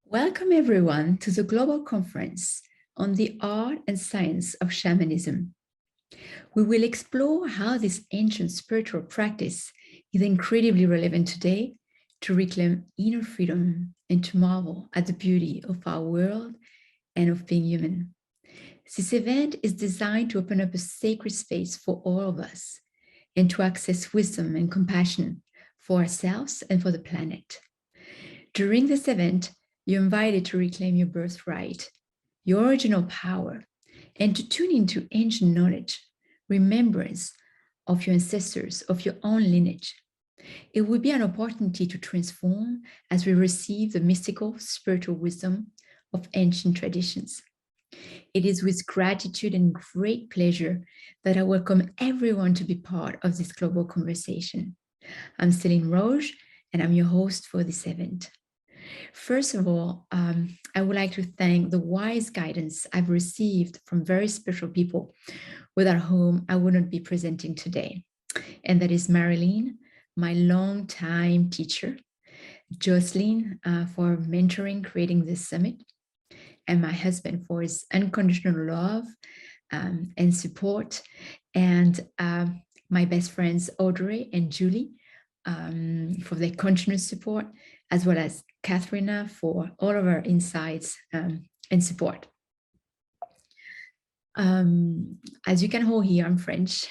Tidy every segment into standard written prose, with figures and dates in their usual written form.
Welcome everyone to the Global Conference on the Art and Science of Shamanism. We will explore how this ancient spiritual practice is incredibly relevant today to reclaim inner freedom and to marvel at the beauty of our world and of being human. This event is designed to open up a sacred space for all of us and to access wisdom and compassion for ourselves and for the planet. During this event, you're invited to reclaim your birthright, your original power, and to tune into ancient knowledge, remembrance of your ancestors, of your own lineage. It will be an opportunity to transform as we receive the mystical, spiritual wisdom of ancient traditions. It is with gratitude and great pleasure that I welcome everyone to be part of this global conversation. I'm Celine Roche, and I'm your host for this event. First of all, I would like to thank the wise guidance I've received from very special people without whom I would not be presenting today. And that is Marilyn, my longtime teacher, Jocelyn for mentoring, creating this summit, and my husband for his unconditional love and support, and my best friends, Audrey and Julie, for their continuous support, as well as Katharina for all of her insights and support. As you can all hear, I'm French.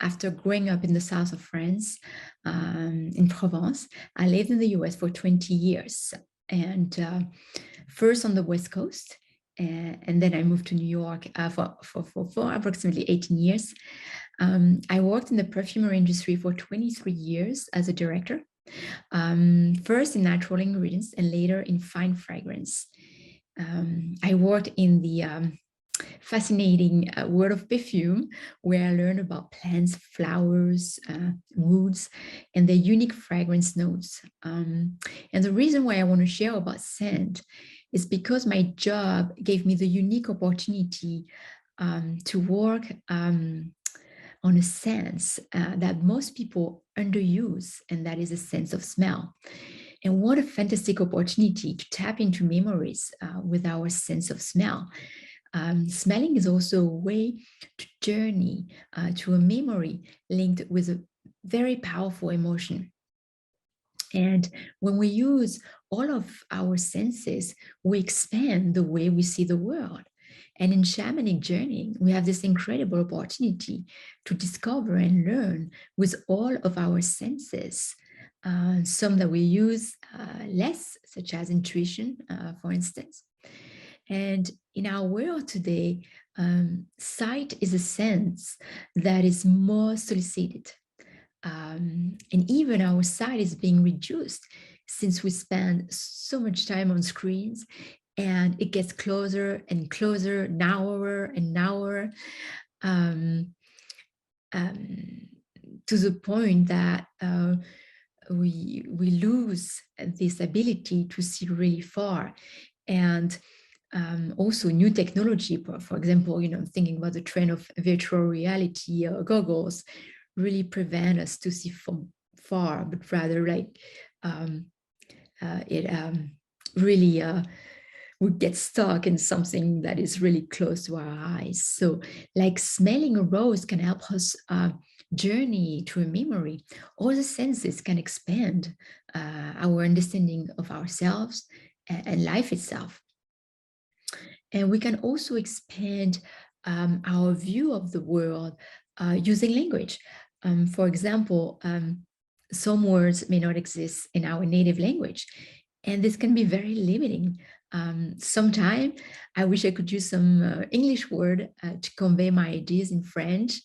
After growing up in the south of France, in Provence, I lived in the US for 20 years. And first on the West Coast, and then I moved to New York for approximately 18 years. I worked in the perfumery industry for 23 years as a director, first in natural ingredients and later in fine fragrance. I worked in the fascinating world of perfume, where I learned about plants, flowers, woods, and their unique fragrance notes. And the reason why I want to share about scent is because my job gave me the unique opportunity to work on a sense that most people underuse, and that is a sense of smell. And what a fantastic opportunity to tap into memories with our sense of smell. Smelling is also a way to journey to a memory linked with a very powerful emotion. And when we use all of our senses, we expand the way we see the world. And in shamanic journeying, we have this incredible opportunity to discover and learn with all of our senses. Some that we use less, such as intuition, for instance. And in our world today, sight is a sense that is more solicited. And even our sight is being reduced since we spend so much time on screens, and it gets closer and closer, narrower and narrower, to the point that we lose this ability to see really far. And also new technology, for example, thinking about the trend of virtual reality goggles, really prevent us to see from far, but rather like really we get stuck in something that is really close to our eyes. So like smelling a rose can help us journey to a memory. All the senses can expand our understanding of ourselves and life itself. And we can also expand our view of the world using language. For example, some words may not exist in our native language, and this can be very limiting. Sometimes I wish I could use some English word to convey my ideas in French.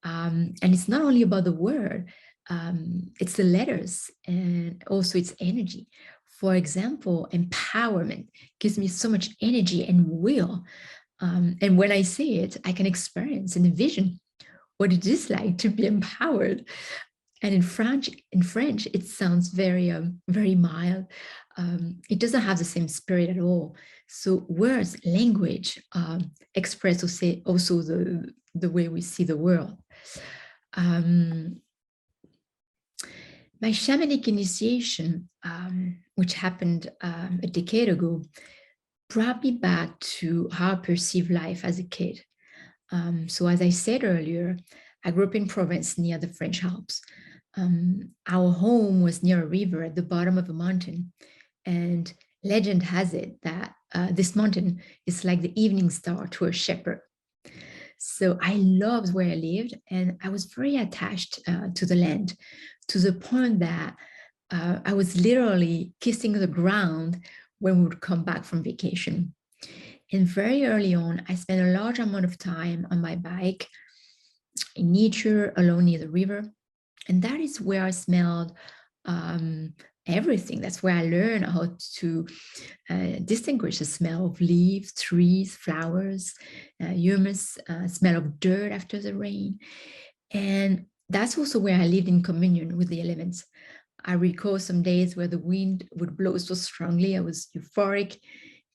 And it's not only about the word, it's the letters and also its energy. For example, empowerment gives me so much energy and will. And when I say it, I can experience and envision what it is like to be empowered. And in French, it sounds very, very mild. It doesn't have the same spirit at all. So words, language, express also the way we see the world. My shamanic initiation which happened a decade ago, brought me back to how I perceived life as a kid. So as I said earlier, I grew up in Provence near the French Alps. Our home was near a river at the bottom of a mountain. And legend has it that this mountain is like the evening star to a shepherd. So I loved where I lived, and I was very attached to the land, to the point that I was literally kissing the ground when we would come back from vacation. And very early on, I spent a large amount of time on my bike in nature, alone near the river. And that is where I smelled everything. That's where I learned how to distinguish the smell of leaves, trees, flowers, humus, smell of dirt after the rain. And that's also where I lived in communion with the elements. I recall some days where the wind would blow so strongly. I was euphoric,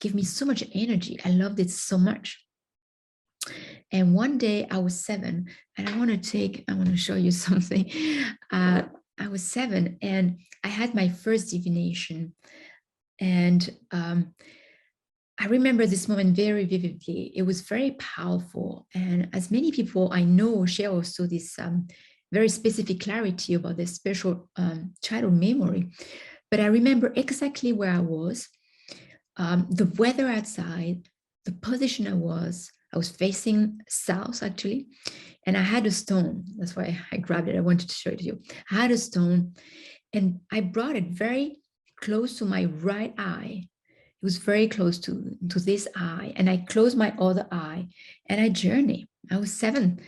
gave me so much energy. I loved it so much. And one day I was 7, and I want to show you something. I was 7 and I had my first divination. And I remember this moment very vividly. It was very powerful. And as many people I know share also this very specific clarity about their special childhood memory. But I remember exactly where I was, the weather outside, the position I was facing south actually, and I had a stone. That's why I grabbed it. I wanted to show it to you. I had a stone and I brought it very close to my right eye. It was very close to this eye, and I closed my other eye and I journeyed. I was 7,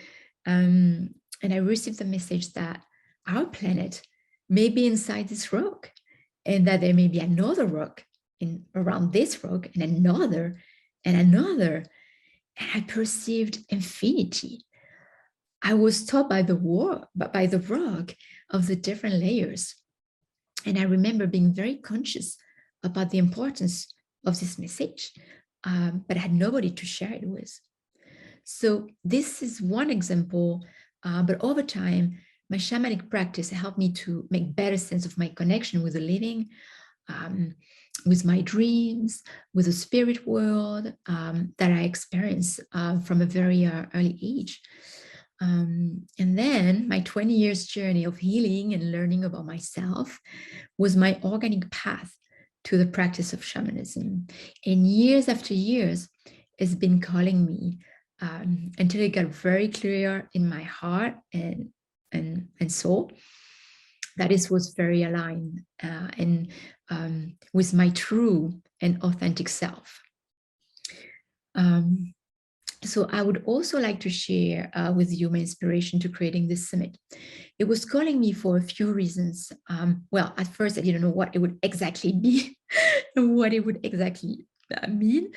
and I received the message that our planet may be inside this rock, and that there may be another rock around this rock, and another and another. And I perceived infinity. I was taught by the rock of the different layers. And I remember being very conscious about the importance of this message, but I had nobody to share it with. So this is one example, but over time, my shamanic practice helped me to make better sense of my connection with the living, with my dreams, with the spirit world that I experienced from a very early age. And then my 20 years journey of healing and learning about myself was my organic path to the practice of shamanism. And years after years, it's been calling me until it got very clear in my heart and soul that it was very aligned and with my true and authentic self. So I would also like to share with you my inspiration to creating this summit. It was calling me for a few reasons. Well, at first I didn't know what it would exactly be and what it would exactly mean.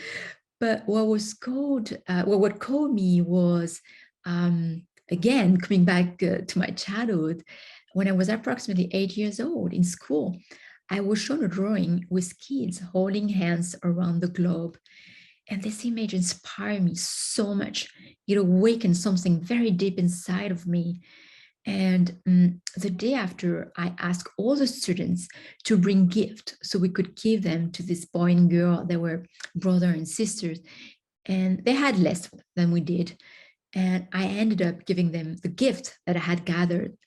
But what called me was, again, coming back to my childhood. When I was approximately 8 years old in school, I was shown a drawing with kids holding hands around the globe. And this image inspired me so much. It awakened something very deep inside of me. And the day after, I asked all the students to bring gifts so we could give them to this boy and girl. They were brother and sisters, and they had less than we did. And I ended up giving them the gift that I had gathered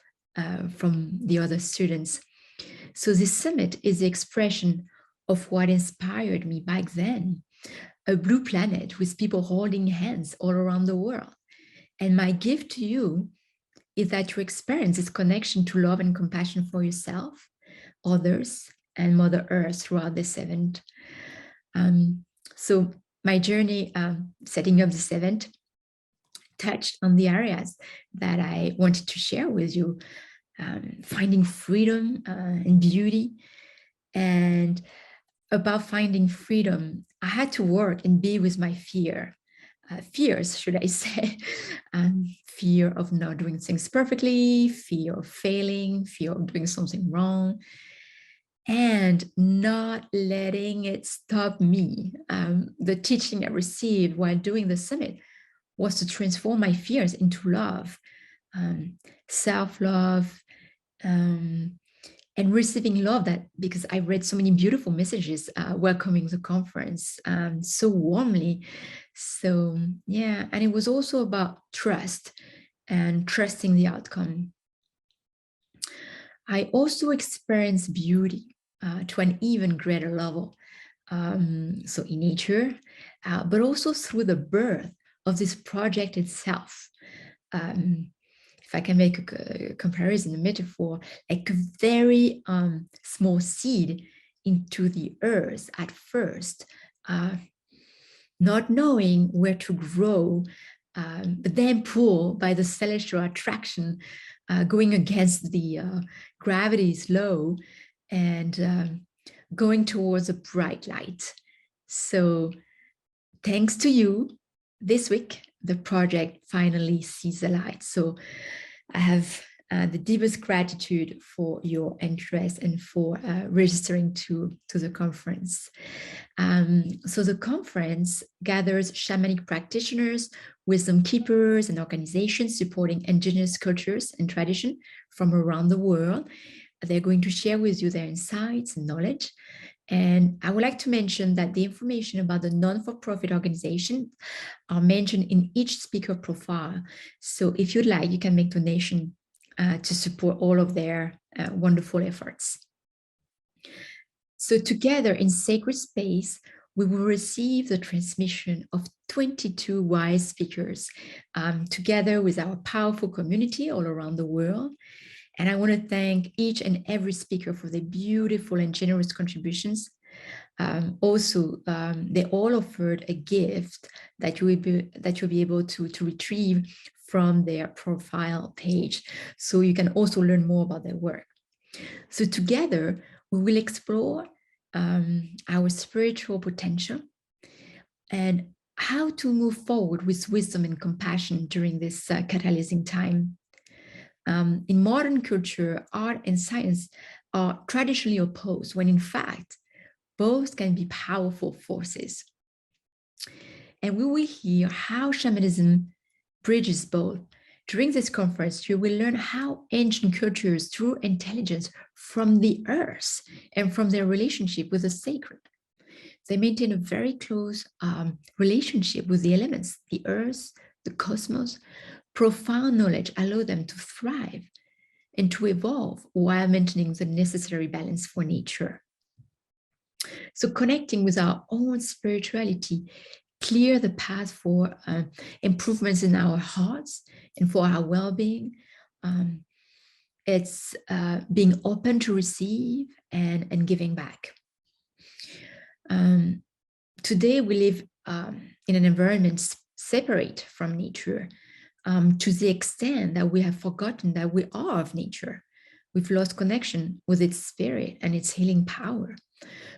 from the other students. So this summit is the expression of what inspired me back then. A blue planet with people holding hands all around the world. And my gift to you is that you experience this connection to love and compassion for yourself, others, and Mother Earth throughout this event. So my journey setting up this event touched on the areas that I wanted to share with you, finding freedom and beauty. And about finding freedom, I had to work and be with my fears, should I say. Fear of not doing things perfectly, fear of failing, fear of doing something wrong, and not letting it stop me. The teaching I received while doing the summit was to transform my fears into love, self-love, and receiving love, that because I read so many beautiful messages welcoming the conference so warmly. So yeah, and it was also about trust and trusting the outcome. I also experienced beauty to an even greater level. So in nature, but also through the birth of this project itself. If I can make a comparison, a metaphor, like a very small seed into the earth at first, not knowing where to grow, but then pulled by the celestial attraction, going against the gravity's law and going towards a bright light. So thanks to you, this week, the project finally sees the light. So I have the deepest gratitude for your interest and for registering to the conference. So the conference gathers shamanic practitioners, wisdom keepers, and organizations supporting indigenous cultures and tradition from around the world. They're going to share with you their insights and knowledge. And I would like to mention that the information about the non-for-profit organization are mentioned in each speaker profile. So if you'd like, you can make donation to support all of their wonderful efforts. So together in sacred space, we will receive the transmission of 22 wise speakers together with our powerful community all around the world. And I want to thank each and every speaker for their beautiful and generous contributions. They all offered a gift that you'll be able to retrieve from their profile page. So you can also learn more about their work. So together, we will explore our spiritual potential and how to move forward with wisdom and compassion during this catalyzing time. In modern culture, art and science are traditionally opposed, when in fact, both can be powerful forces. And we will hear how shamanism bridges both. During this conference, you will learn how ancient cultures drew intelligence from the earth and from their relationship with the sacred. They maintain a very close relationship with the elements, the earth, the cosmos. Profound knowledge allows them to thrive and to evolve while maintaining the necessary balance for nature. So connecting with our own spirituality, clear the path for improvements in our hearts and for our well-being. It's being open to receive and giving back. Today we live in an environment separate from nature, to the extent that we have forgotten that we are of nature. We've lost connection with its spirit and its healing power.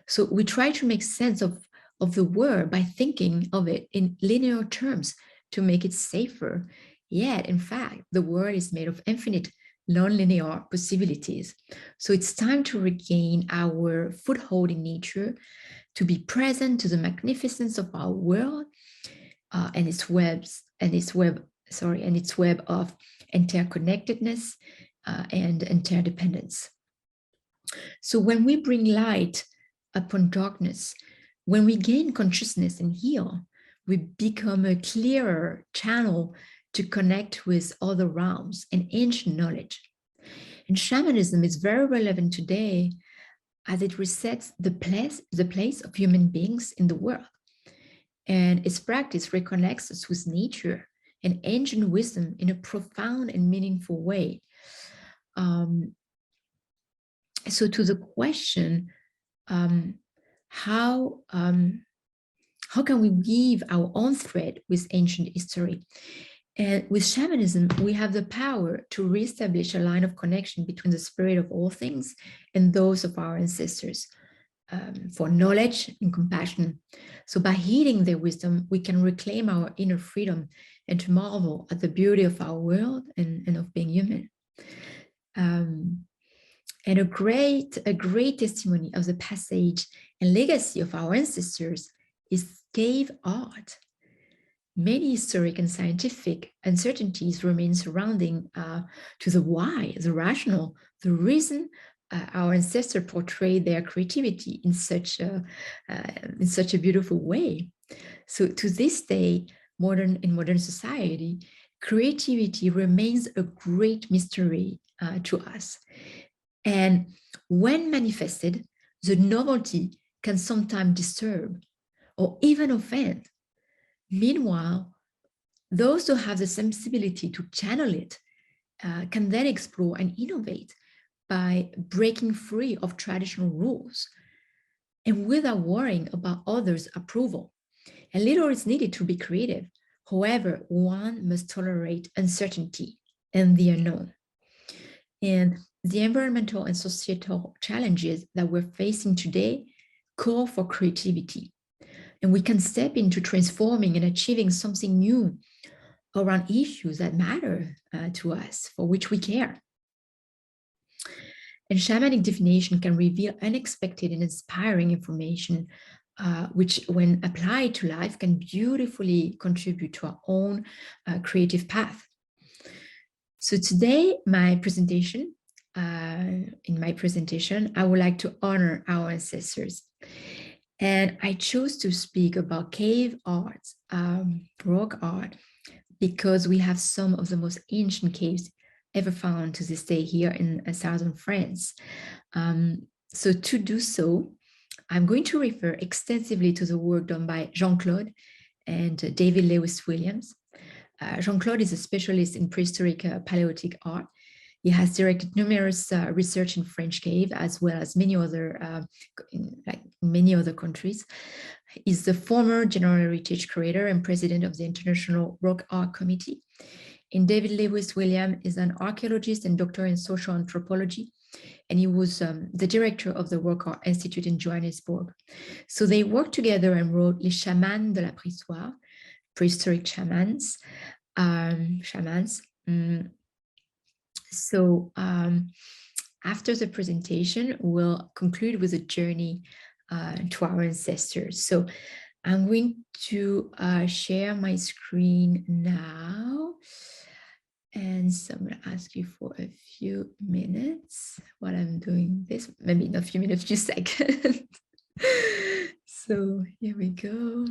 So we try to make sense of the world by thinking of it in linear terms to make it safer. Yet, in fact, the world is made of infinite non-linear possibilities. So it's time to regain our foothold in nature, to be present to the magnificence of our world and its web of interconnectedness and interdependence. So when we bring light upon darkness, when we gain consciousness and heal, we become a clearer channel to connect with other realms and ancient knowledge. And shamanism is very relevant today as it resets the place of human beings in the world. And its practice reconnects us with nature and ancient wisdom in a profound and meaningful way. So to the question, how can we weave our own thread with ancient history? And with shamanism, we have the power to reestablish a line of connection between the spirit of all things and those of our ancestors, for knowledge and compassion. So by heeding their wisdom, we can reclaim our inner freedom and to marvel at the beauty of our world and of being human. And a great testimony of the passage and legacy of our ancestors is cave art. Many historic and scientific uncertainties remain surrounding to the why, the rational, the reason our ancestors portrayed their creativity in such a beautiful way. So to this day, in modern society, creativity remains a great mystery to us. And when manifested, the novelty can sometimes disturb or even offend. Meanwhile, those who have the sensibility to channel it can then explore and innovate by breaking free of traditional rules and without worrying about others' approval. And little is needed to be creative. However, one must tolerate uncertainty and the unknown. And the environmental and societal challenges that we're facing today call for creativity. And we can step into transforming and achieving something new around issues that matter to us, for which we care. And shamanic divination can reveal unexpected and inspiring information, which, when applied to life, can beautifully contribute to our own creative path. So today, in my presentation, I would like to honor our ancestors. And I chose to speak about cave art, rock art, because we have some of the most ancient caves ever found to this day here in southern France. So to do so, I'm going to refer extensively to the work done by Jean-Claude and David Lewis Williams. Jean-Claude is a specialist in prehistoric Paleolithic art. He has directed numerous research in French cave, as well as many other, many other countries. He's the former General Heritage Curator and President of the International Rock Art Committee. And David Lewis Williams is an archaeologist and doctor in social anthropology, and he was the director of the Rock Art Institute in Johannesburg. So they worked together and wrote Les Shamans de la Préhistoire, prehistoric shamans. So after the presentation, we'll conclude with a journey to our ancestors. So I'm going to share my screen now. And so I'm going to ask you for a few minutes while I'm doing this, maybe not a few minutes, a few seconds. So here we go.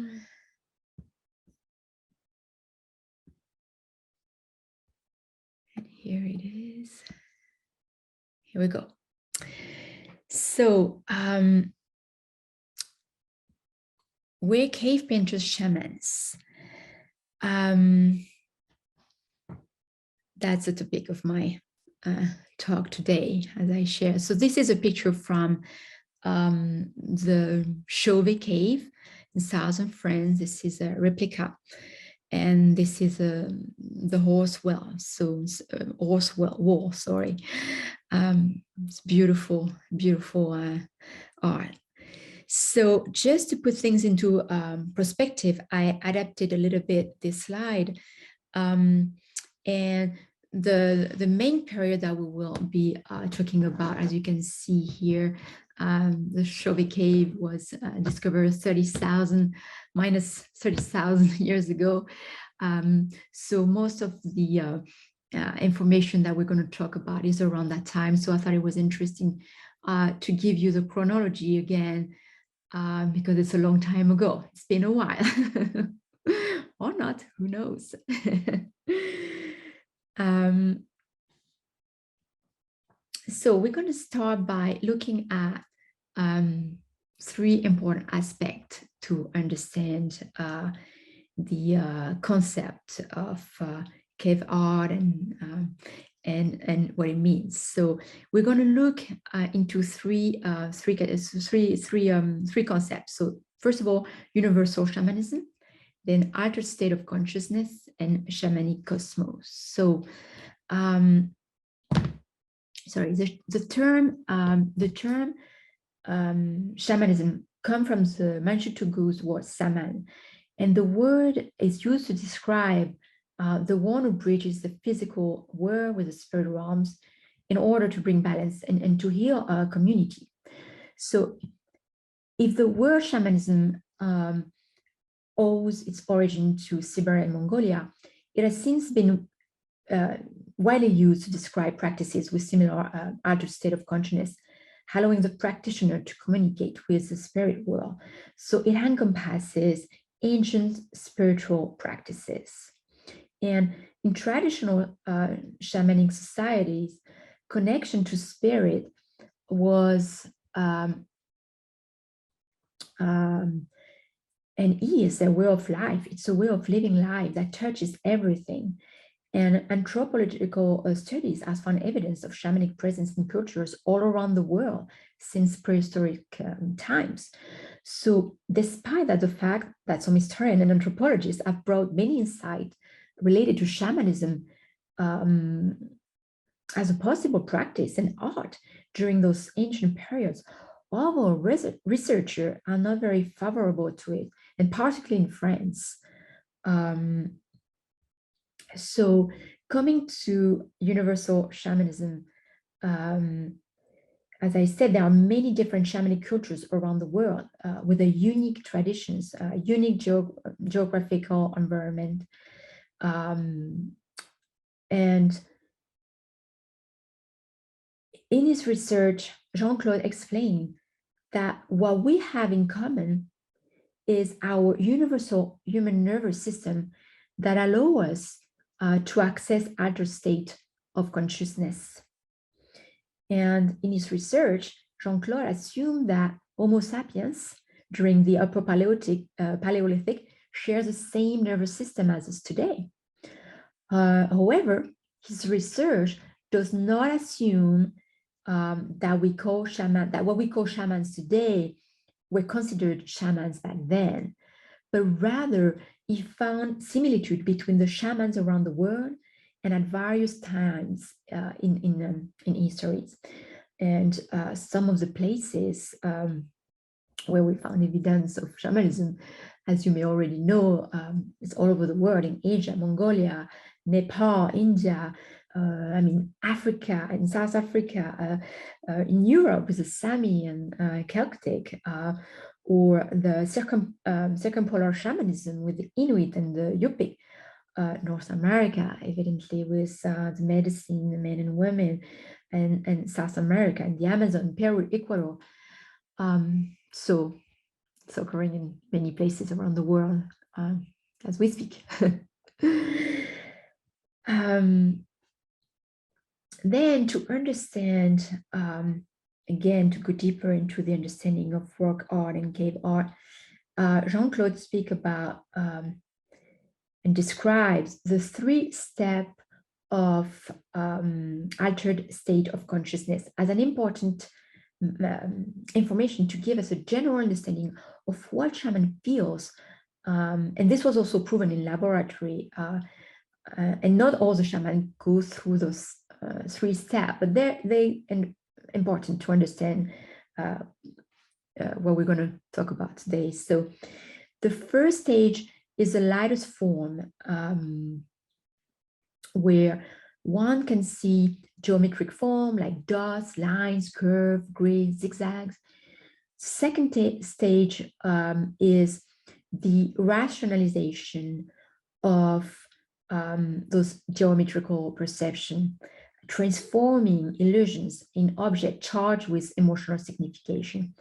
And here it is. Here we go. So we're cave painters, shamans. That's the topic of my talk today, as I share. So this is a picture from the Chauvet cave in southern France. This is a replica, and this is the horse well. So horse well wall. Sorry, it's beautiful, beautiful art. So just to put things into perspective, I adapted a little bit this slide, and the main period that we will be talking about, as you can see here, the Chauvet cave was discovered 30,000 minus 30,000 years ago. So most of the information that we're going to talk about is around that time. So I thought it was interesting to give you the chronology again, because it's a long time ago. It's been a while. Or not, who knows? So we're going to start by looking at three important aspects to understand the concept of cave art and what it means. So we're going to look into three concepts. So first of all, universal shamanism, then altered state of consciousness, and shamanic cosmos. So sorry, the term shamanism comes from the Manchu Togo's word saman, and the word is used to describe the one who bridges the physical world with the spirit realms in order to bring balance and to heal a community. So if the word shamanism owes its origin to Siberia and Mongolia, it has since been widely used to describe practices with similar altered state of consciousness allowing the practitioner to communicate with the spirit world. So it encompasses ancient spiritual practices. And in traditional shamanic societies, connection to spirit was and is a way of life. It's a way of living life that touches everything. And anthropological studies has found evidence of shamanic presence in cultures all around the world since prehistoric times. So despite that, the fact that some historians and anthropologists have brought many insights related to shamanism as a possible practice and art during those ancient periods, overall researchers are not very favorable to it, and particularly in France. So coming to universal shamanism, as I said, there are many different shamanic cultures around the world with a unique traditions, unique geographical environment. And in his research, Jean-Claude explained that what we have in common is our universal human nervous system that allow us to access altered state of consciousness. And in his research, Jean-Claude assumed that Homo sapiens during the Upper Paleolithic shares the same nervous system as us today. However, his research does not assume that what we call shamans today were considered shamans back then, but rather he found similitude between the shamans around the world and at various times in histories. And some of the places where we found evidence of shamanism, as you may already know, it's all over the world, in Asia, Mongolia, Nepal, India, Africa and South Africa, in Europe with the Sami and Celtic, or the circumpolar shamanism with the Inuit and the Yupik, North America, evidently with the medicine, the men and women, and South America and the Amazon, Peru, Ecuador. So it's occurring in many places around the world as we speak. Then to understand, again, to go deeper into the understanding of rock art and cave art, Jean-Claude speaks about and describes the 3 steps of altered state of consciousness as an important information to give us a general understanding of what shaman feels. And this was also proven in laboratory. And not all the shamans go through those 3 steps, but they're important to understand what we're going to talk about today. So the first stage is the lightest form, where one can see geometric form like dots, lines, curves, grids, zigzags. Second stage is the rationalization of those geometrical perception, transforming illusions in objects charged with emotional signification.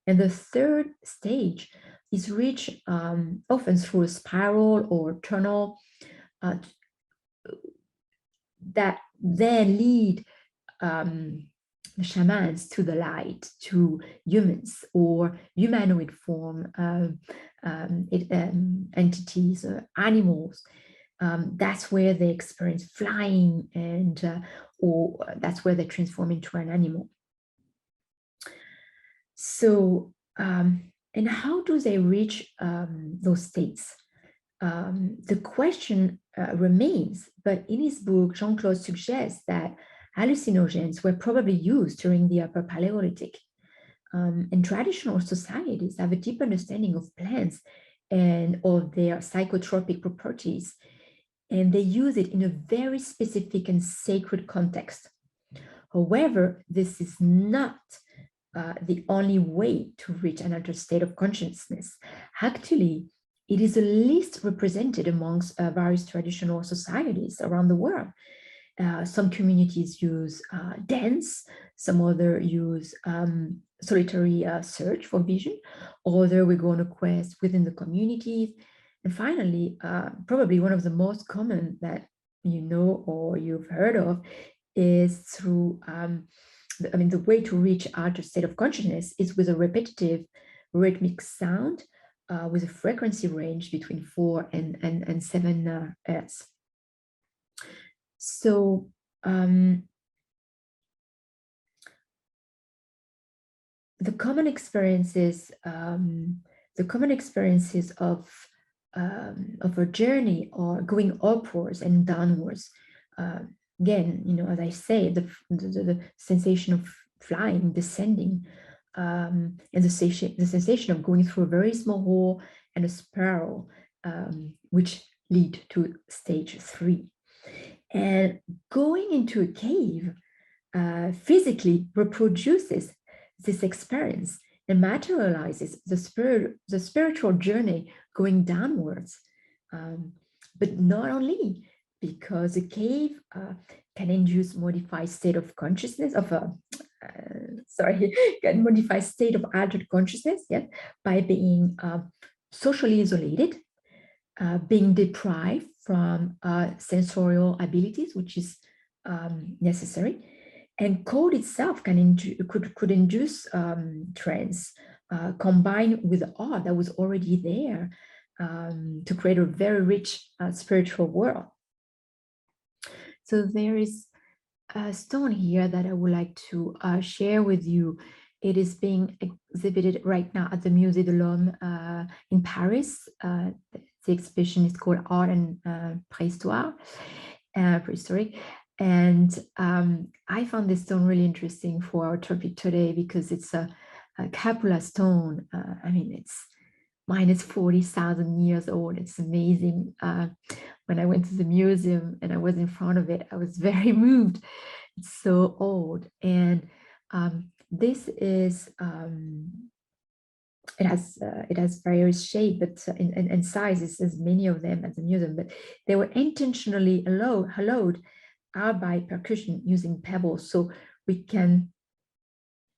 And the third stage is reached often through a spiral or tunnel that then lead the shamans to the light, to humans or humanoid form entities, animals. That's where they experience flying, and or that's where they transform into an animal. So, and how do they reach those states? The question remains, but in his book, Jean-Claude suggests that hallucinogens were probably used during the Upper Paleolithic. And traditional societies have a deep understanding of plants and of their psychotropic properties, and they use it in a very specific and sacred context. However, this is not the only way to reach an altered state of consciousness. Actually, it is the least represented amongst various traditional societies around the world. Some communities use dance, some other use solitary search for vision, other we go on a quest within the communities. And finally, probably one of the most common that you know or you've heard of is through, the way to reach altered state of consciousness is with a repetitive rhythmic sound with a frequency range between 4 and 7 Hertz. So the common experiences of a journey are going upwards and downwards. Again, as I say, the sensation of flying, descending, and the sensation of going through a very small hole and a spiral, which lead to stage 3. And going into a cave physically reproduces this experience and materializes the spiritual journey going downwards. But not only, because a cave can induce modified state of consciousness can modify state of altered consciousness, yes, by being socially isolated, being deprived from sensorial abilities, which is necessary. And code itself could induce trance combined with art that was already there to create a very rich spiritual world. So there is a stone here that I would like to share with you. It is being exhibited right now at the Musée de l'Homme in Paris. The exhibition is called Art and Préhistoire, Prehistoric. And I found this stone really interesting for our topic today because it's a Capula stone. It's minus 40,000 years old. It's amazing. When I went to the museum and I was in front of it, I was very moved. It's so old. And this is, it has various shape, but and sizes, as many of them at the museum, but they were intentionally hollowed out by percussion using pebbles. So we can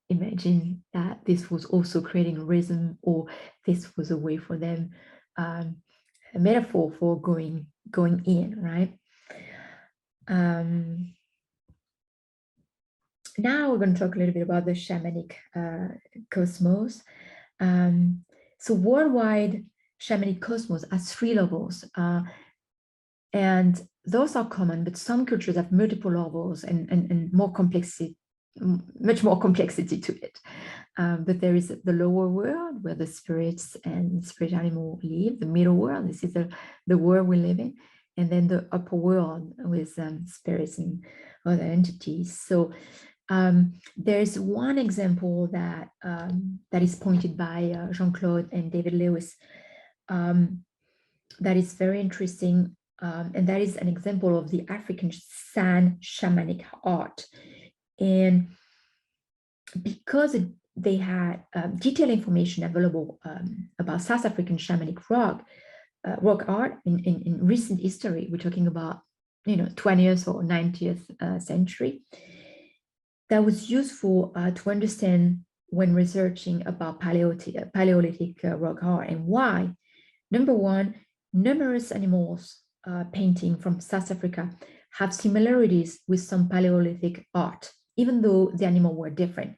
imagine that this was also creating rhythm, or this was a way for them, a metaphor for going in, right? Now we're going to talk a little bit about the shamanic cosmos. So worldwide shamanic cosmos has 3 levels, and those are common, but some cultures have multiple levels and more complexity, much more complexity to it. But there is the lower world where the spirits and spirit animal live, the middle world, this is the world we live in, and then the upper world with spirits and other entities. So there's one example that is pointed by Jean-Claude and David Lewis that is very interesting, and that is an example of the African San shamanic art. And because they had detailed information available about South African shamanic rock art in recent history, we're talking about 20th or 19th century, that was useful to understand when researching about Paleolithic rock art. And why? Number one, numerous animals painting from South Africa have similarities with some Paleolithic art, even though the animals were different,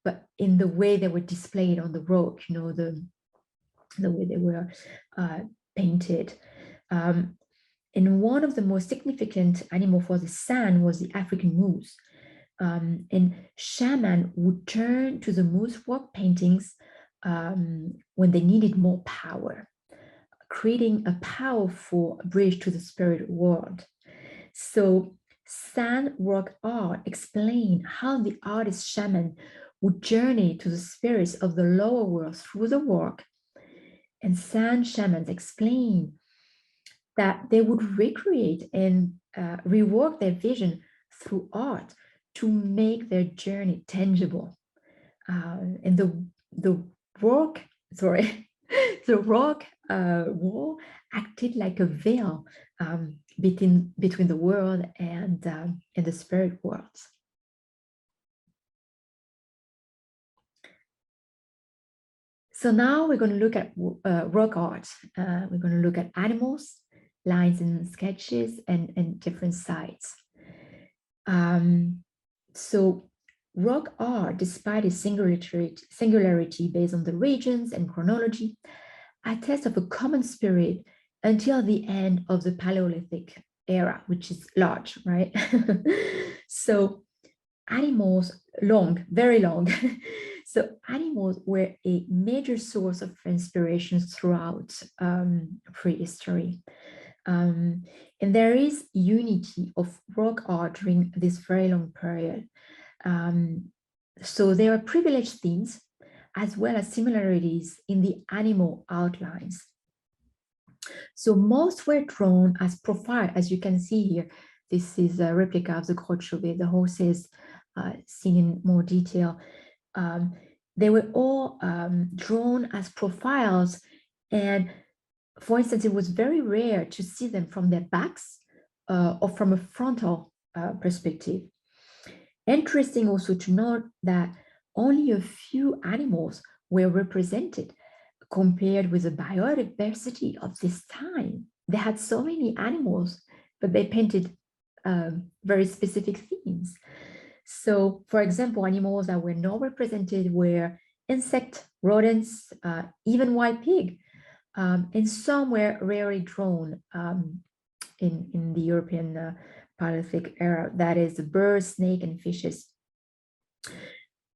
but in the way they were displayed on the rock, the way they were painted. And one of the most significant animal for the San was the African moose. And shaman would turn to the moose rock paintings when they needed more power, creating a powerful bridge to the spirit world. So San rock art explained how the artist shaman would journey to the spirits of the lower world through the work. And San shamans explain that they would recreate and rework their vision through art to make their journey tangible. And the rock wall acted like a veil, between the world and the spirit world. So now we're going to look at rock art. We're going to look at animals, lines and sketches, and different sites. So rock art, despite its singularity based on the regions and chronology, attests of a common spirit until the end of the Paleolithic era, which is large, right? So animals, very long. So animals were a major source of inspiration throughout prehistory. And there is unity of rock art during this very long period. So there are privileged themes as well as similarities in the animal outlines. So most were drawn as profile, as you can see here. This is a replica of the Roche, the horses seen in more detail. They were all drawn as profiles, and for instance, it was very rare to see them from their backs or from a frontal perspective. Interesting also to note that only a few animals were represented compared with the biodiversity of this time. They had so many animals, but they painted very specific themes. So, for example, animals that were not represented were insect, rodents, even wild pig, and some were rarely drawn in the European Paleolithic era, that is the birds, snake, and fishes.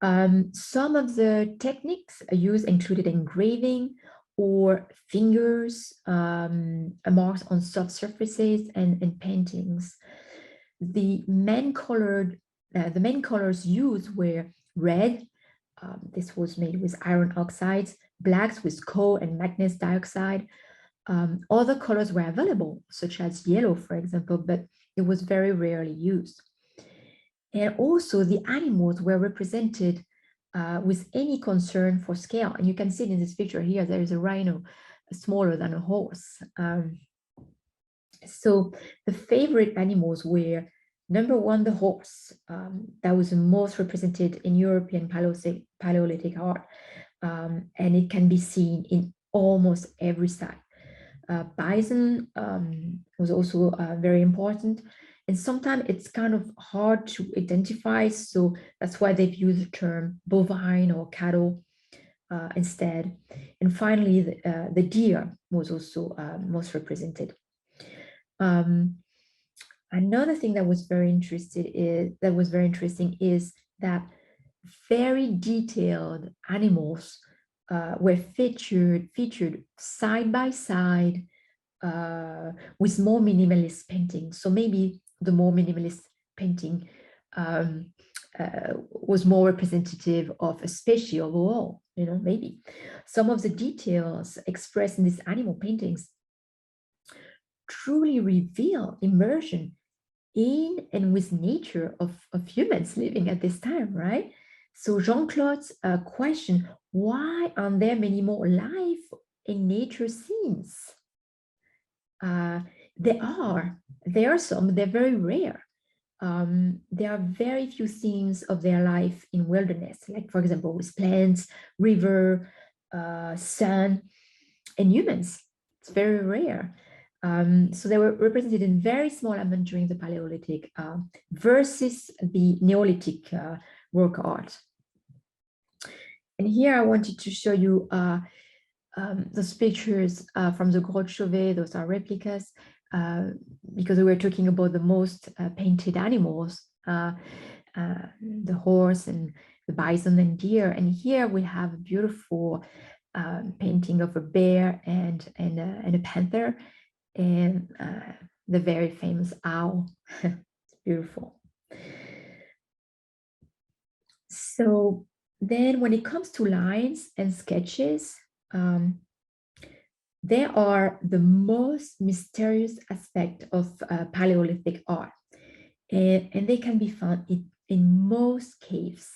Some of the techniques used included engraving or fingers, marks on soft surfaces, and paintings. The main colors used were red. This was made with iron oxides, blacks with coal and manganese dioxide. Other colors were available, such as yellow, for example, but it was very rarely used. And also the animals were represented with any concern for scale. And you can see in this picture here, there is a rhino smaller than a horse. So the favorite animals were, number one, the horse. That was the most represented in European Paleolithic art. And it can be seen in almost every site. Bison was also very important. And sometimes it's kind of hard to identify. So that's why they've used the term bovine or cattle instead. And finally, the deer was also most represented. Another thing that was very interesting is that very detailed animals were featured side by side with more minimalist paintings. So maybe the more minimalist painting was more representative of a species overall, maybe. Some of the details expressed in these animal paintings truly reveal immersion in and with nature of humans living at this time, right? So Jean-Claude's question, why aren't there many more life in nature scenes? There are some, they're very rare. There are very few scenes of their life in wilderness, like for example, with plants, river, sun, and humans. It's very rare. So they were represented in very small amount during the Paleolithic versus the Neolithic rock art. And here I wanted to show you those pictures from the Grotte Chauvet. Those are replicas because we were talking about the most painted animals, the horse and the bison and deer. And here we have a beautiful painting of a bear and a panther, and the very famous owl. It's beautiful. So then when it comes to lines and sketches, they are the most mysterious aspect of Paleolithic art. And they can be found in most caves.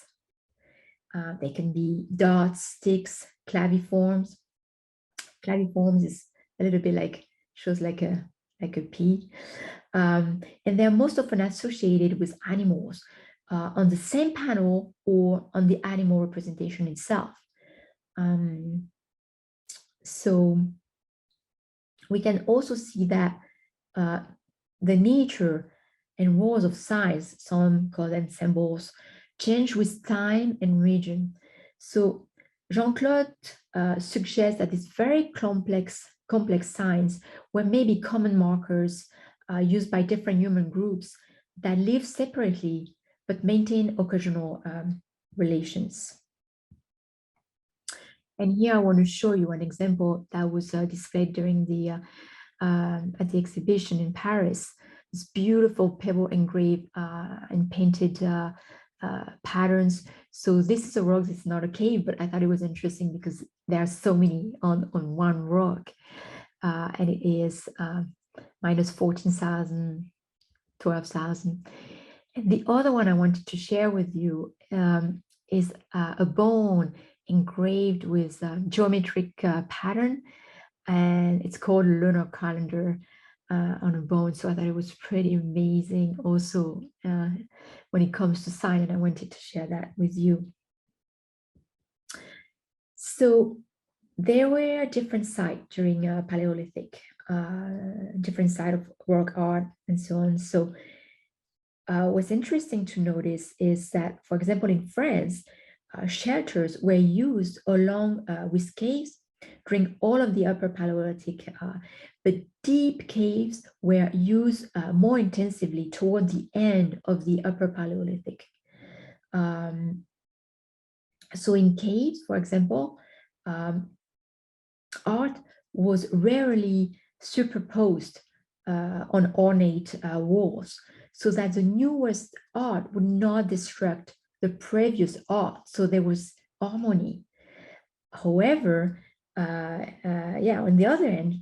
They can be dots, sticks, claviforms. Claviforms is a little bit like, shows like a P. And they're most often associated with animals on the same panel or on the animal representation itself. So we can also see that the nature and roles of signs, some call them symbols, change with time and region. So Jean-Claude suggests that these very complex signs were maybe common markers used by different human groups that live separately but maintain occasional relations. And here I want to show you an example that was displayed during the at the exhibition in Paris. This beautiful pebble engraved and painted patterns. So this is a rock. It's not a cave, but I thought it was interesting because there are so many on one rock, and it is minus 14,000, 12,000. And the other one I wanted to share with you is a bone engraved with a geometric pattern, and it's called lunar calendar on a bone. So I thought it was pretty amazing also when it comes to sign, and I wanted to share that with you. So there were different sites during Paleolithic, different side of rock art and so on. So what's interesting to notice is that, for example, in France, shelters were used along with caves during all of the Upper Paleolithic, but deep caves were used more intensively toward the end of the Upper Paleolithic. So in caves, for example, art was rarely superposed on ornate walls, so that the newest art would not disrupt the previous art, so there was harmony. However, on the other end,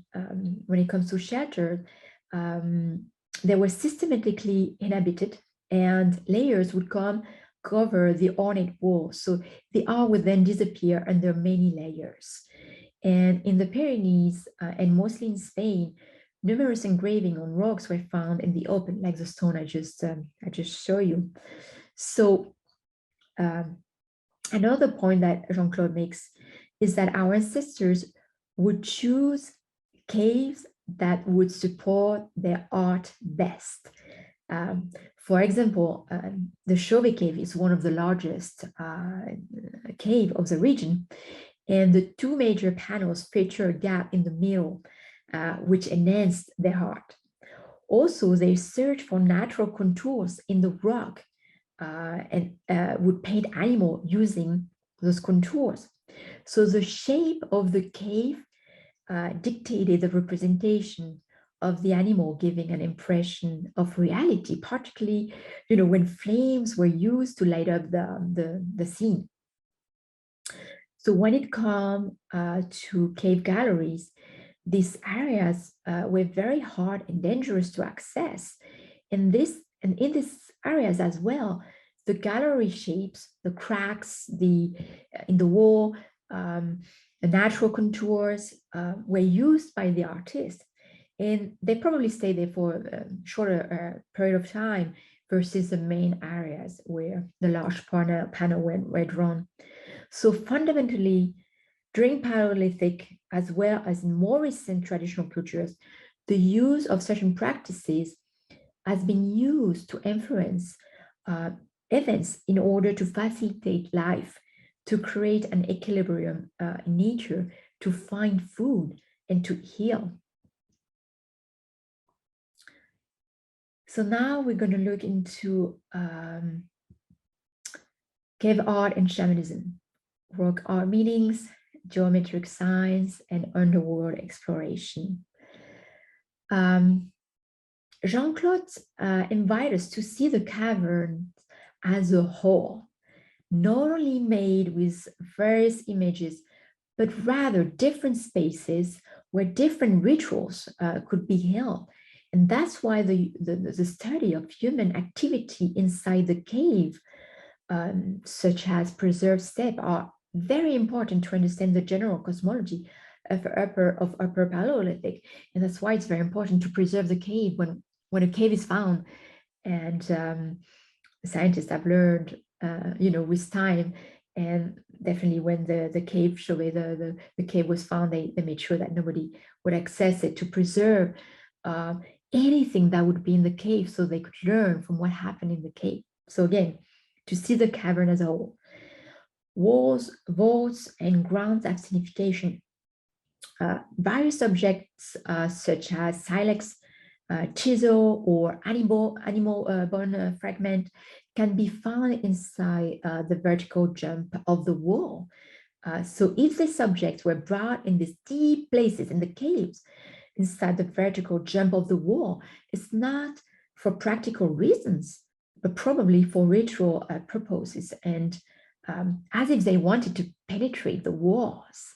when it comes to shelter, they were systematically inhabited, and layers would cover the ornate walls, so the art would then disappear under many layers. And in the Pyrenees and mostly in Spain, numerous engraving on rocks were found in the open, like the stone I just show you. So another point that Jean-Claude makes is that our ancestors would choose caves that would support their art best. For example, the Chauvet cave is one of the largest cave of the region, and the two major panels feature a gap in the middle, which enhanced their art. Also, they search for natural contours in the rock and would paint animal using those contours. So the shape of the cave dictated the representation of the animal, giving an impression of reality, particularly, when flames were used to light up the scene. So when it comes to cave galleries, these areas were very hard and dangerous to access. And in these areas as well, the gallery shapes, the cracks in the wall, the natural contours were used by the artist. And they probably stayed there for a shorter period of time versus the main areas where the large panel were drawn. So fundamentally, during Paleolithic, as well as in more recent traditional cultures, the use of certain practices has been used to influence events in order to facilitate life, to create an equilibrium in nature, to find food, and to heal. So now we're going to look into cave art and shamanism, rock art meanings, geometric signs, and underworld exploration. Jean-Claude invites us to see the cavern as a whole, not only made with various images, but rather different spaces where different rituals could be held. And that's why the study of human activity inside the cave, such as preserved steppe, are very important to understand the general cosmology of upper Paleolithic. And that's why it's very important to preserve the cave when when a cave is found, and scientists have learned, with time, and definitely when the cave the cave was found, they made sure that nobody would access it, to preserve anything that would be in the cave, so they could learn from what happened in the cave. So again, to see the cavern as a whole. Walls, vaults, and grounds have signification. Various objects such as silex, chisel, or animal bone fragment can be found inside the vertical jump of the wall. So if the subjects were brought in these deep places in the caves inside the vertical jump of the wall, it's not for practical reasons, but probably for ritual purposes, and as if they wanted to penetrate the walls.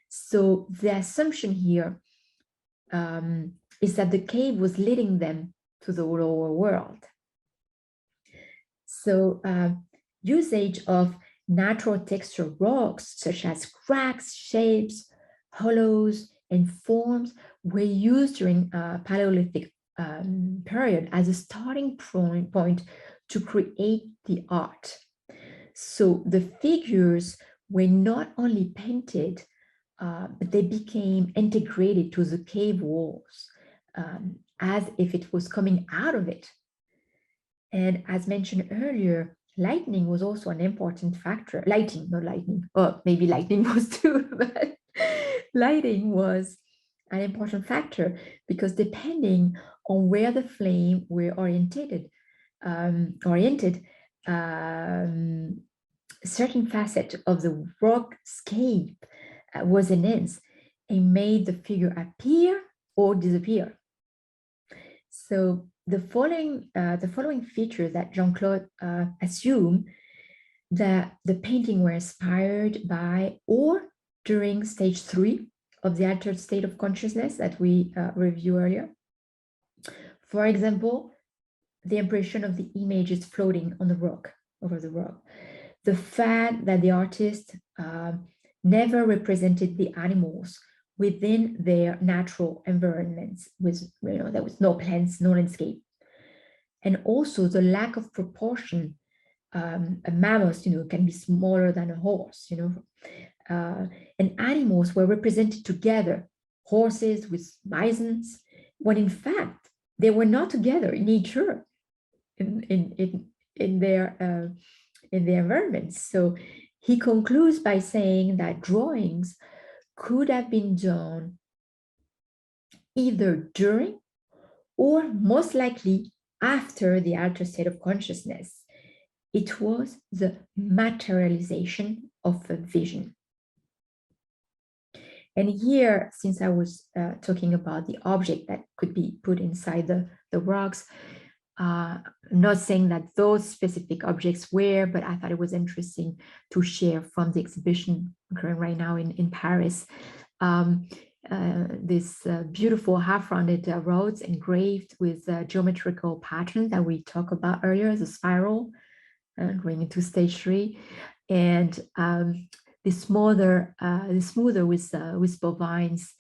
So the assumption here is that the cave was leading them to the lower world. So usage of natural texture rocks, such as cracks, shapes, hollows, and forms, were used during Paleolithic period as a starting point to create the art. So the figures were not only painted, but they became integrated to the cave walls, as if it was coming out of it. And as mentioned earlier, lightning was also an important factor. Lighting, not lightning. Or maybe lightning was too, but lighting was an important factor, because depending on where the flame were oriented, certain facet of the rockscape was enhanced and made the figure appear or disappear. So the following feature that Jean-Claude assumed that the painting were inspired by or during stage 3 of the altered state of consciousness that we reviewed earlier. For example, the impression of the images floating on the rock, over the rock. The fact that the artist never represented the animals within their natural environments, with there was no plants, no landscape, and also the lack of proportion. A mammoth, can be smaller than a horse, and animals were represented together, horses with bisons, when in fact they were not together in nature, in their environments. So he concludes by saying that drawings could have been done either during or most likely after the altered state of consciousness. It was the materialization of a vision. And here, since I was talking about the object that could be put inside the rocks, I'm not saying that those specific objects were, but I thought it was interesting to share from the exhibition occurring right now in Paris. This beautiful half-rounded roads engraved with geometrical pattern that we talked about earlier, the spiral, going into stage 3, and the smoother with bovines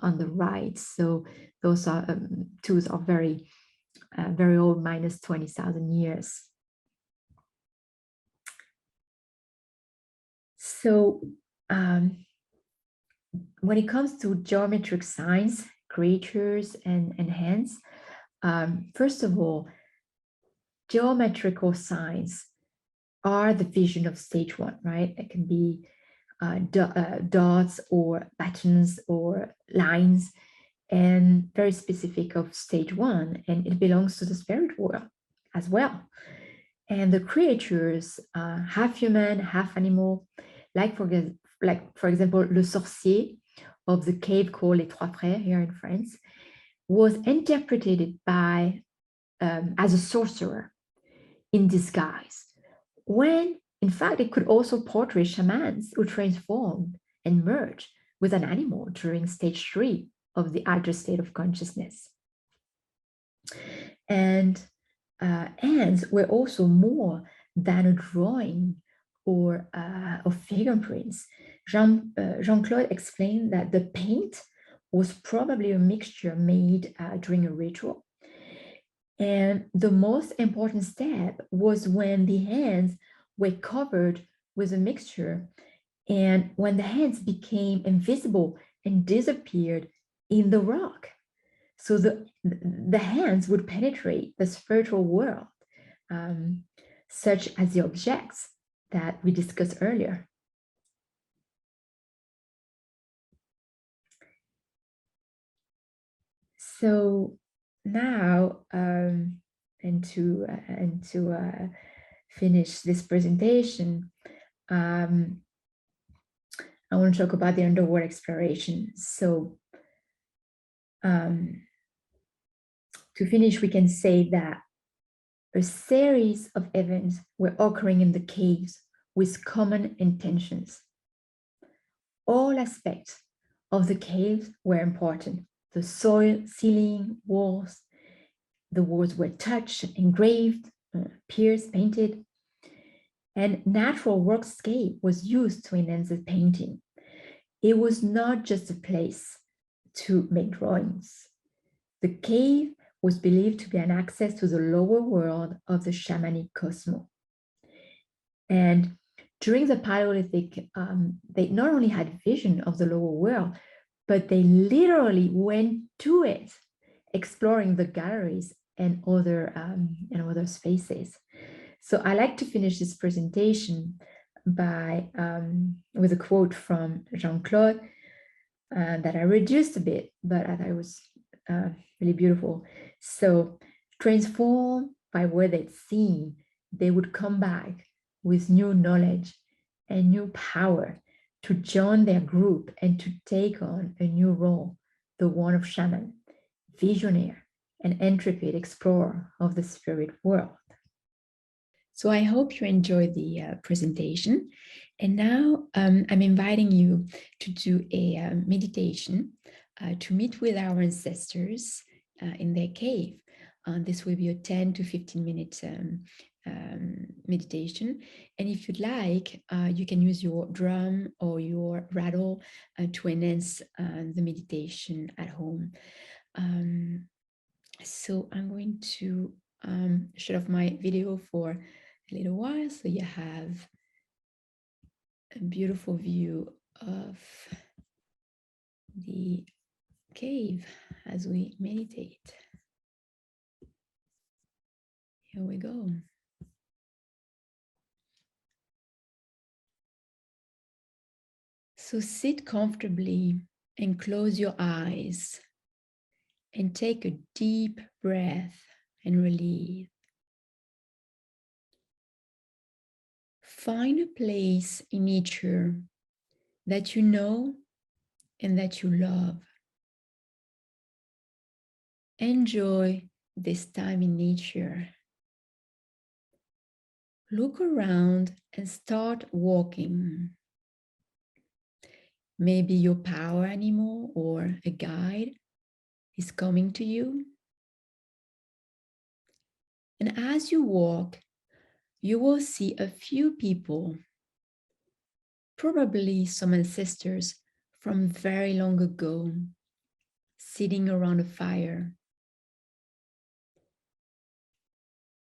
on the right. So those are tools are very old, minus 20,000 years. So when it comes to geometric signs, creatures, and hands, first of all, geometrical signs are the vision of stage 1, right? It can be dots or buttons or lines, and very specific of stage 1, and it belongs to the spirit world as well. And the creatures, half human, half animal, like for example, le sorcier of the cave called Les Trois Frères here in France, was interpreted by as a sorcerer in disguise, when in fact it could also portray shamans who transformed and merged with an animal during stage 3 of the altered state of consciousness. And hands were also more than a drawing or of fingerprints. Jean-Claude explained that the paint was probably a mixture made during a ritual, And the most important step was when the hands were covered with a mixture and when the hands became invisible and disappeared in the rock. So the hands would penetrate the spiritual world, um, such as the objects that we discussed earlier. So now, and to finish this presentation, I want to talk about the underwater exploration. So to finish, we can say that a series of events were occurring in the caves with common intentions. All aspects of the caves were important. The soil, ceiling, walls, the walls were touched, engraved, pierced, painted, and natural workscape was used to enhance the painting. It was not just a place to make drawings. The cave was believed to be an access to the lower world of the shamanic cosmos. And during the Paleolithic, they not only had vision of the lower world, but they literally went to it, exploring the galleries and other spaces. So I like to finish this presentation by with a quote from Jean-Claude that I reduced a bit, but I thought it was really beautiful. So transformed by what they'd seen, they would come back with new knowledge and new power to join their group and to take on a new role, the one of shaman, visionary, and intrepid explorer of the spirit world. So I hope you enjoyed the presentation. And now I'm inviting you to do a meditation to meet with our ancestors in their cave. This will be a 10 to 15 minute meditation. And if you'd like, you can use your drum or your rattle to enhance the meditation at home. So I'm going to shut off my video for a little while so you have a beautiful view of the cave as we meditate. Here we go. So sit comfortably and close your eyes and take a deep breath and release. Find a place in nature that you know and that you love. Enjoy this time in nature. Look around and start walking. Maybe your power animal or a guide is coming to you. And as you walk, you will see a few people, probably some ancestors from very long ago, sitting around a fire.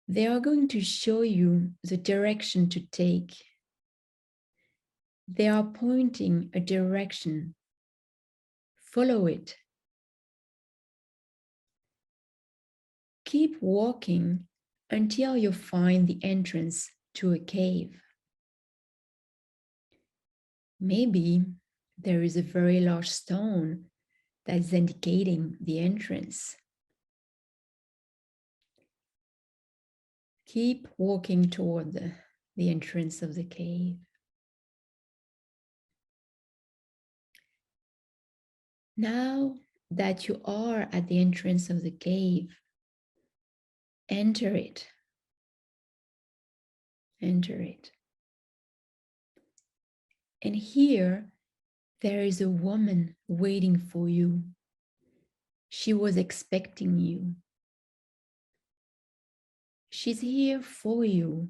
They are going to show you the direction to take. They are pointing a direction. Follow it. Keep walking until you find the entrance to a cave. Maybe there is a very large stone that is indicating the entrance. Keep walking toward the entrance of the cave. Now that you are at the entrance of the cave, enter it. Enter it. And here, there is a woman waiting for you. She was expecting you. She's here for you,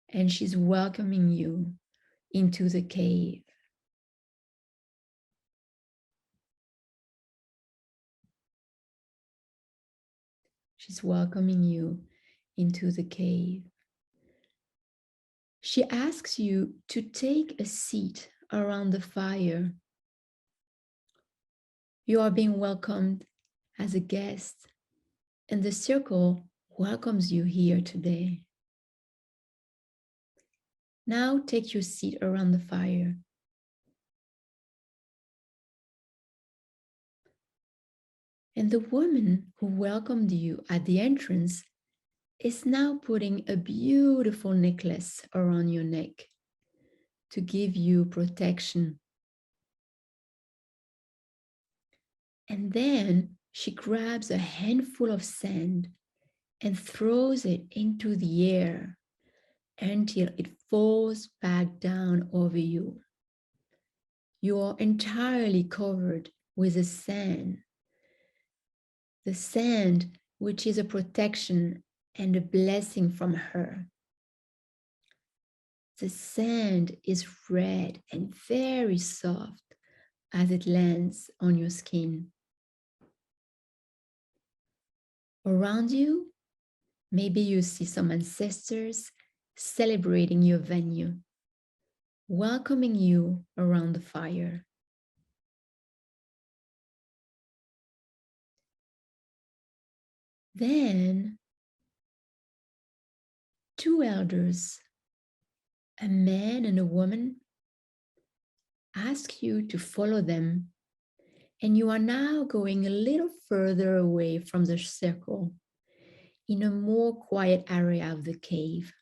and she's welcoming you into the cave. She's welcoming you into the cave. She asks you to take a seat around the fire. You are being welcomed as a guest, and the circle welcomes you here today. Now take your seat around the fire. And the woman who welcomed you at the entrance is now putting a beautiful necklace around your neck to give you protection. And then she grabs a handful of sand and throws it into the air until it falls back down over you. You are entirely covered with the sand which is a protection and a blessing from her. The sand is red and very soft as it lands on your skin. Around you, maybe you see some ancestors celebrating your venue, welcoming you around the fire. Then, two elders, a man and a woman, ask you to follow them, and you are now going a little further away from the circle in a more quiet area of the cave.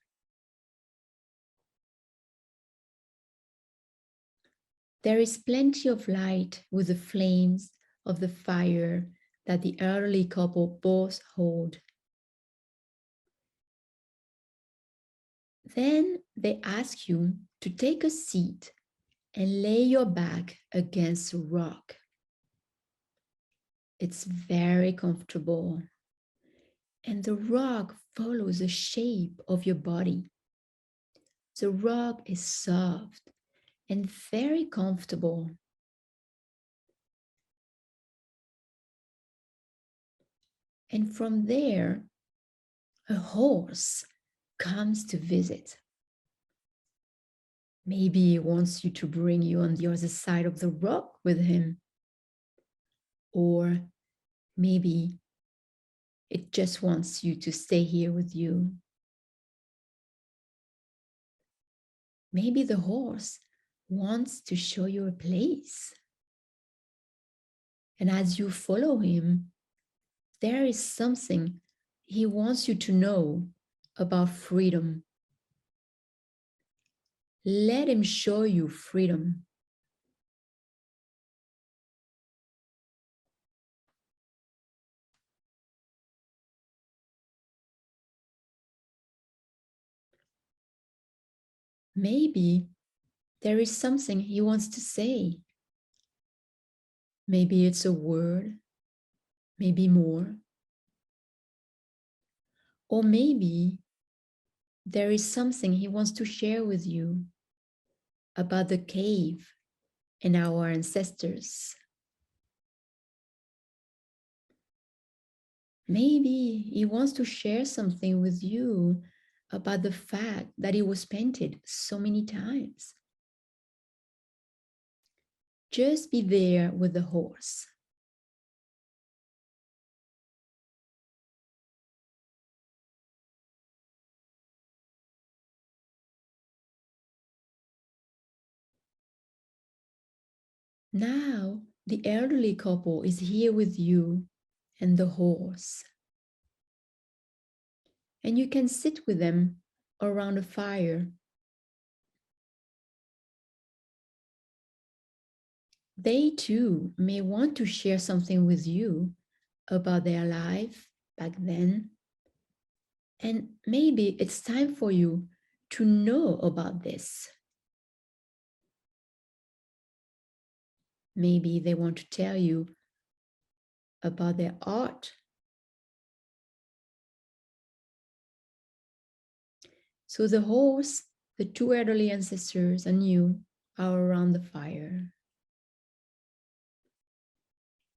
There is plenty of light with the flames of the fire that the elderly couple both hold. Then they ask you to take a seat and lay your back against a rock. It's very comfortable, and the rock follows the shape of your body. The rock is soft and very comfortable. And from there, a horse comes to visit. Maybe he wants you to bring you on the other side of the rock with him. Or maybe it just wants you to stay here with you. Maybe the horse wants to show you a place. And as you follow him, there is something he wants you to know about freedom. Let him show you freedom. Maybe there is something he wants to say. Maybe it's a word, maybe more. Or maybe there is something he wants to share with you about the cave and our ancestors. Maybe he wants to share something with you about the fact that it was painted so many times. Just be there with the horse. Now, the elderly couple is here with you and the horse. And you can sit with them around a fire. They too may want to share something with you about their life back then. And maybe it's time for you to know about this. Maybe they want to tell you about their art. So the horse, the two elderly ancestors, and you are around the fire.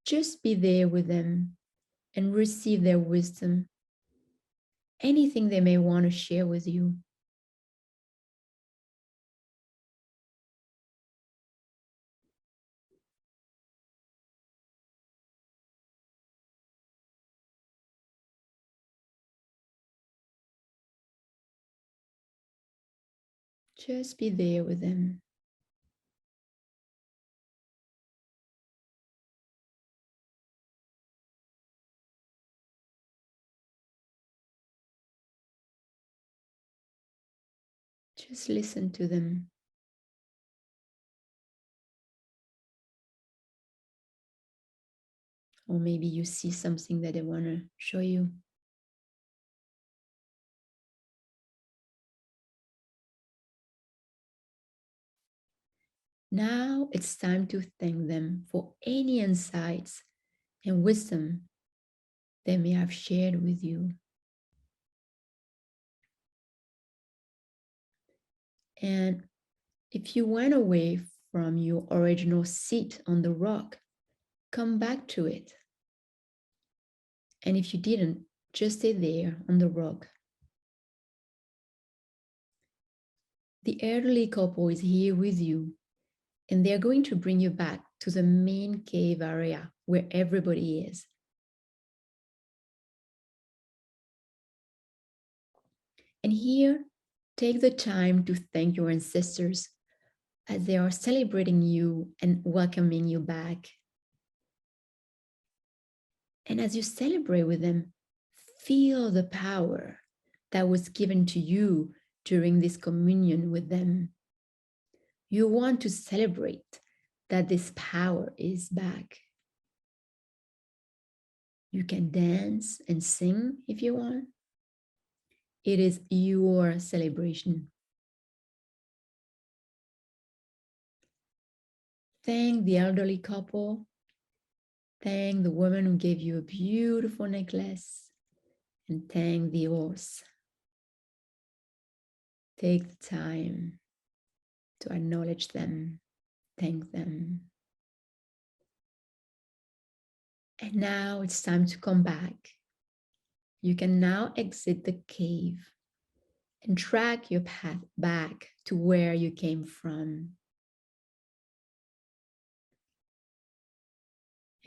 Just be there with them and receive their wisdom anything they may want to share with you. Just be there with them. Just listen to them. Or maybe you see something that they want to show you. Now it's time to thank them for any insights and wisdom they may have shared with you. And if you went away from your original seat on the rock, come back to it. And if you didn't, just stay there on the rock. The elderly couple is here with you, and they're going to bring you back to the main cave area where everybody is. And here, take the time to thank your ancestors as they are celebrating you and welcoming you back. And as you celebrate with them, feel the power that was given to you during this communion with them. You want to celebrate that this power is back. You can dance and sing if you want. It is your celebration. Thank the elderly couple. Thank the woman who gave you a beautiful necklace. And thank the horse. Take the time to acknowledge them, thank them. And now it's time to come back. You can now exit the cave and track your path back to where you came from.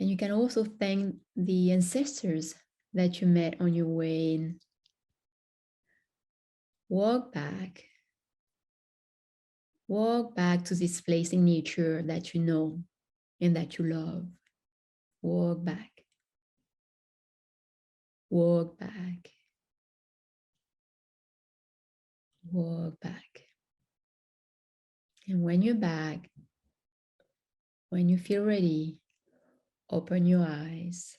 And you can also thank the ancestors that you met on your way in. Walk back. Walk back to this place in nature that you know and that you love. Walk back. Walk back. Walk back. And when you're back, when you feel ready, open your eyes.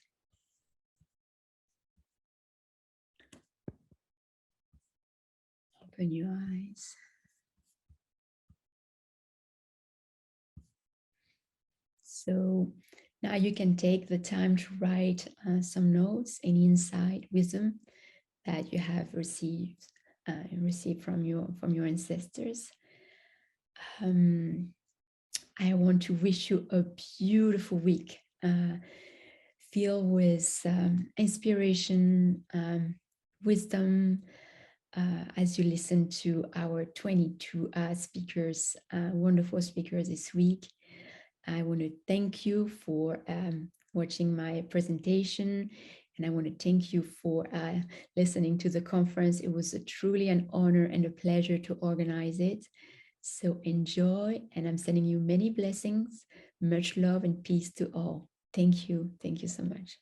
Open your eyes. So now you can take the time to write some notes, any insight, wisdom that you have received from your ancestors. I want to wish you a beautiful week, filled with inspiration, wisdom, as you listen to our 22 speakers, wonderful speakers this week. I want to thank you for watching my presentation, and I want to thank you for listening to the conference. It was truly an honor and a pleasure to organize it. So enjoy, and I'm sending you many blessings, much love and peace to all. Thank you. Thank you so much.